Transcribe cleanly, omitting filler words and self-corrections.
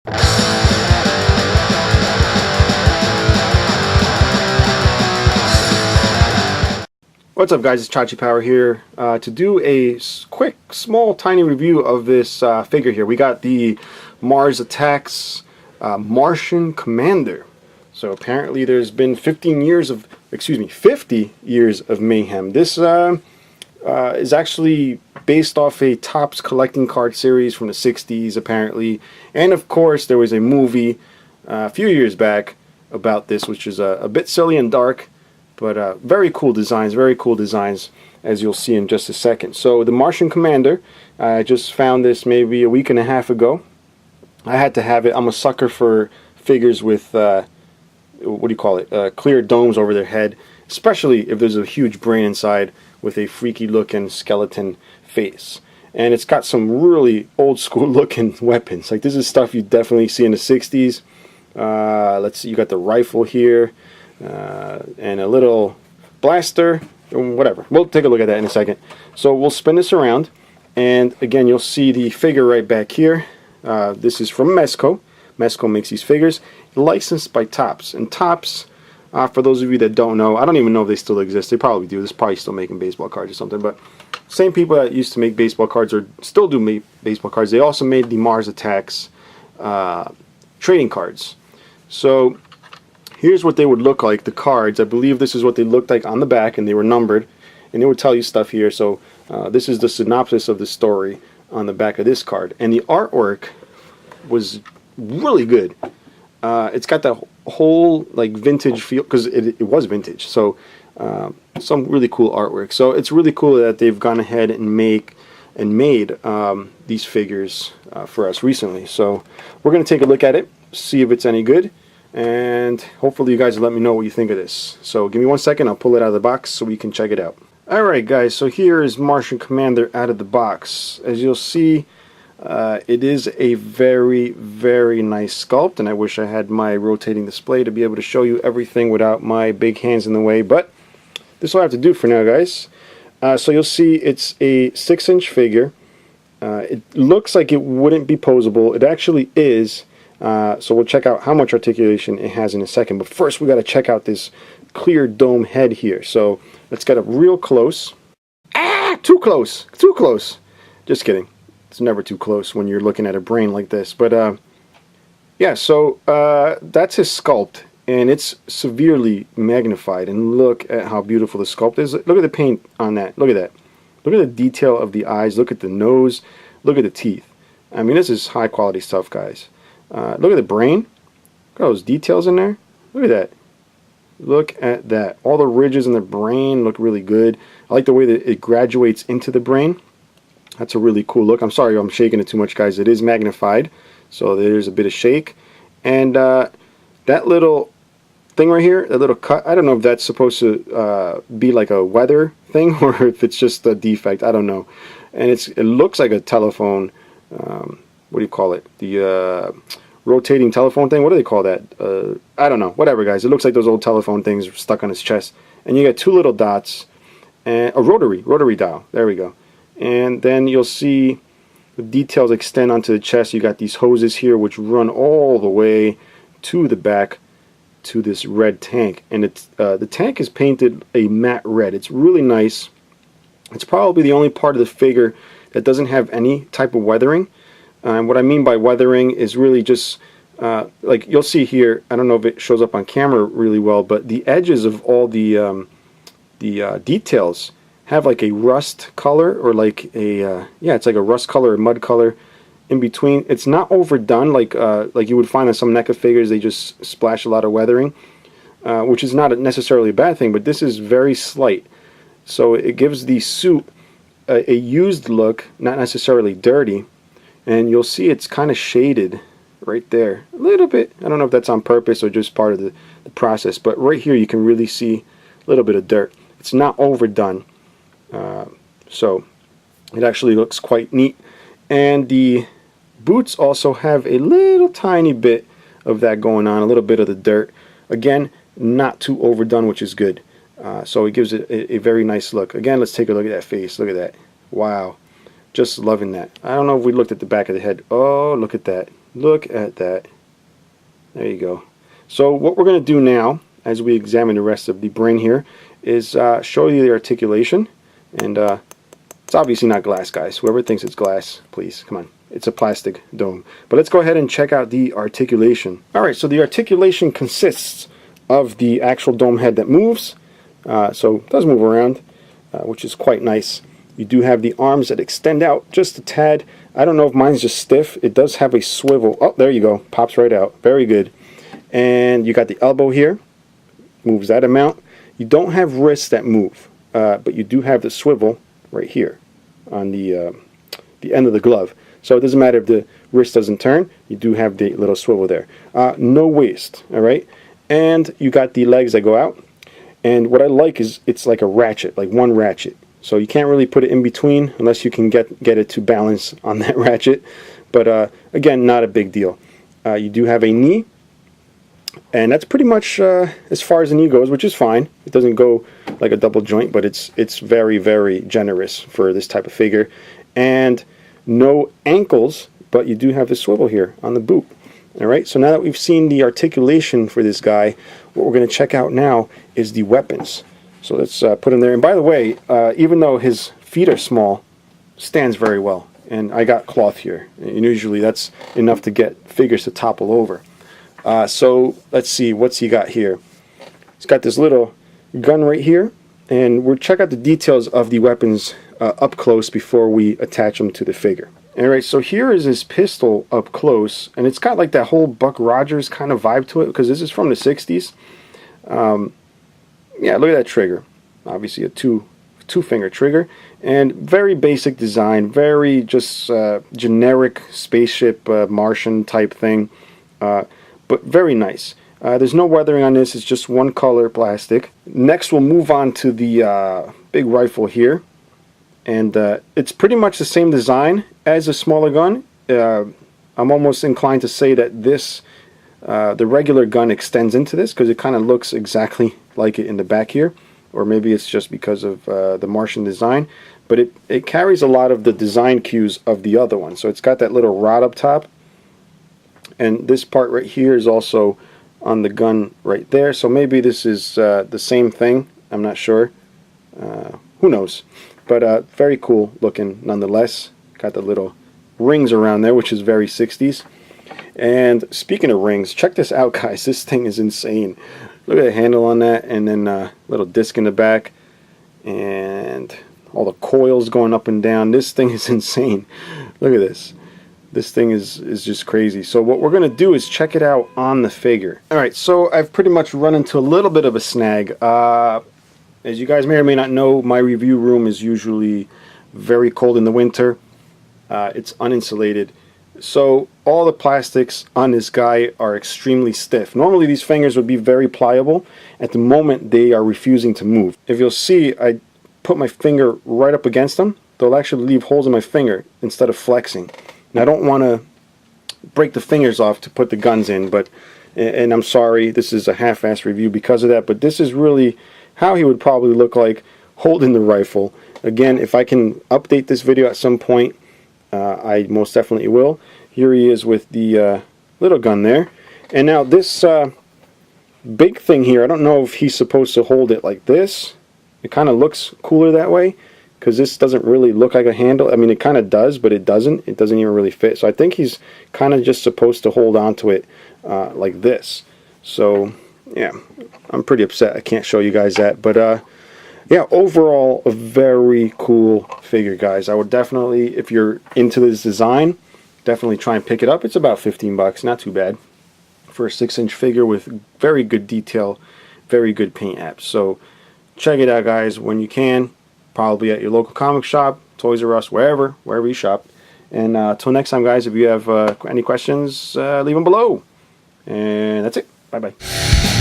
What's up guys, it's Chachi Power here to do a quick, small, tiny review of this figure here. We got the Mars Attacks Martian Commander. So apparently there's been 50 years of mayhem. This is actually based off a Topps collecting card series from the 60s apparently. And of course there was a movie a few years back about this, which is a bit silly and dark. But very cool designs, as you'll see in just a second. So the Martian Commander, I just found this maybe a week and a half ago. I had to have it. I'm a sucker for figures with, clear domes over their head, especially if there's a huge brain inside with a freaky looking skeleton face. And it's got some really old school looking weapons. Like this is stuff you definitely see in the 60s. Let's see, you got the rifle here. And a little blaster, whatever. We'll take a look at that in a second. So we'll spin this around, and again you'll see the figure right back here. This is from Mezco. Mezco makes these figures, licensed by Topps. And Topps, for those of you that don't know, I don't even know if they still exist. They probably do. They're probably still making baseball cards or something. But same people that used to make baseball cards or still do make baseball cards. They also made the Mars Attacks trading cards. So here's what they would look like, the cards. I believe this is what they looked like on the back, and they were numbered, and they would tell you stuff here. So this is the synopsis of the story on the back of this card, and the artwork was really good. It's got that whole like vintage feel, because it was vintage, so some really cool artwork. So it's really cool that they've gone ahead and made these figures for us recently. So we're going to take a look at it, see if it's any good, and hopefully you guys will let me know what you think of this. So give me 1 second, I'll pull it out of the box so we can check it out. Alright guys, so here is Martian Commander out of the box. As you'll see, it is a very, very nice sculpt, and I wish I had my rotating display to be able to show you everything without my big hands in the way, but this will have to do for now guys. So you'll see it's a 6-inch figure. It looks like it wouldn't be posable. It actually is. So we'll check out how much articulation it has in a second, but first we got to check out this clear dome head here. So let's get up real close. Too close, too close. Just kidding, it's never too close when you're looking at a brain like this. But yeah, so that's his sculpt, and it's severely magnified, and look at how beautiful the sculpt is. Look at the paint on that. Look at that. Look at the detail of the eyes. Look at the nose. Look at the teeth. I mean, this is high quality stuff guys. Look at the brain. Look at those details in there. Look at that. Look at that. All the ridges in the brain look really good. I like the way that it graduates into the brain. That's a really cool look. I'm sorry I'm shaking it too much guys. It is magnified, so there's a bit of shake. And that little thing right here, that little cut, I don't know if that's supposed to be like a weather thing or if it's just a defect. I don't know. And it looks like a telephone, what do you call it? The rotating telephone thing. What do they call that? I don't know. Whatever, guys. It looks like those old telephone things stuck on his chest. And you got two little dots and a rotary dial. There we go. And then you'll see the details extend onto the chest. You got these hoses here which run all the way to the back to this red tank. And it's the tank is painted a matte red. It's really nice. It's probably the only part of the figure that doesn't have any type of weathering. And what I mean by weathering is really just like you'll see here. I don't know if it shows up on camera really well, but the edges of all the details have like a rust color, or like a yeah, it's like a rust color or mud color in between. It's not overdone like you would find on some NECA figures. They just splash a lot of weathering, which is not necessarily a bad thing, but this is very slight. So it gives the suit a used look, not necessarily dirty. And you'll see it's kind of shaded right there a little bit. I don't know if that's on purpose or just part of the process, but right here you can really see a little bit of dirt. It's not overdone, so it actually looks quite neat. And the boots also have a little tiny bit of that going on, a little bit of the dirt. Again, not too overdone, which is good. So it gives it a very nice look. Again, let's take a look at that face. Look at that. Wow. Just loving that. I don't know if we looked at the back of the head. Oh, look at that. Look at that. There you go. So what we're going to do now, as we examine the rest of the brain here, is show you the articulation. And it's obviously not glass, guys. Whoever thinks it's glass, please, come on. It's a plastic dome. But let's go ahead and check out the articulation. Alright, so the articulation consists of the actual dome head that moves. So it does move around, which is quite nice. You do have the arms that extend out just a tad. I don't know if mine's just stiff. It does have a swivel. Oh, there you go. Pops right out. Very good. And you got the elbow here. Moves that amount. You don't have wrists that move, but you do have the swivel right here on the end of the glove. So it doesn't matter if the wrist doesn't turn. You do have the little swivel there. No waist. All right. And you got the legs that go out. And what I like is it's like a ratchet, like one ratchet. So you can't really put it in between unless you can get it to balance on that ratchet. But again, not a big deal. You do have a knee. And that's pretty much as far as the knee goes, which is fine. It doesn't go like a double joint, but it's very, very generous for this type of figure. And no ankles, but you do have the swivel here on the boot. All right, so now that we've seen the articulation for this guy, what we're going to check out now is the weapons. So let's put him there. And by the way, even though his feet are small, stands very well. And I got cloth here. And usually that's enough to get figures to topple over. So let's see, what's he got here? He's got this little gun right here. And we'll check out the details of the weapons up close before we attach them to the figure. Alright, so here is his pistol up close. And it's got like that whole Buck Rogers kind of vibe to it, because this is from the 60s. Yeah, look at that trigger. Obviously a two-finger trigger. And very basic design, very just generic spaceship Martian type thing. But very nice. There's no weathering on this, it's just one color plastic. Next we'll move on to the big rifle here. And it's pretty much the same design as a smaller gun. I'm almost inclined to say that this, the regular gun extends into this because it kind of looks exactly like it in the back here. Or maybe it's just because of the Martian design. But it carries a lot of the design cues of the other one. So it's got that little rod up top. And this part right here is also on the gun right there. So maybe this is the same thing. I'm not sure. Who knows? But very cool looking nonetheless. Got the little rings around there, which is very 60s. And speaking of rings, check this out, guys. This thing is insane. Look at the handle on that, and then a little disc in the back. And all the coils going up and down. This thing is insane. Look at this. This thing is just crazy. So what we're going to do is check it out on the figure. Alright, so I've pretty much run into a little bit of a snag. As you guys may or may not know, my review room is usually very cold in the winter. It's uninsulated. So all the plastics on this guy are extremely stiff. Normally these fingers would be very pliable. At the moment they are refusing to move. If you'll see, I put my finger right up against them. They'll actually leave holes in my finger instead of flexing. And I don't want to break the fingers off to put the guns in, but, and I'm sorry, this is a half-assed review because of that, but this is really how he would probably look like holding the rifle. Again, if I can update this video at some point, I most definitely will. Here he is with the little gun there. And now this big thing here, I don't know if he's supposed to hold it like this. It kind of looks cooler that way, because this doesn't really look like a handle. I mean, it kind of does, but it doesn't. It doesn't even really fit. So I think he's kind of just supposed to hold on to it like this. So, yeah, I'm pretty upset I can't show you guys that. But, yeah, overall, a very cool figure, guys. I would definitely, if you're into this design, definitely try and pick it up. It's about 15 bucks, not too bad, for a 6-inch figure with very good detail, very good paint apps. So check it out, guys, when you can. Probably at your local comic shop, Toys R Us, wherever you shop. And till next time, guys, if you have any questions, leave them below. And that's it. Bye-bye.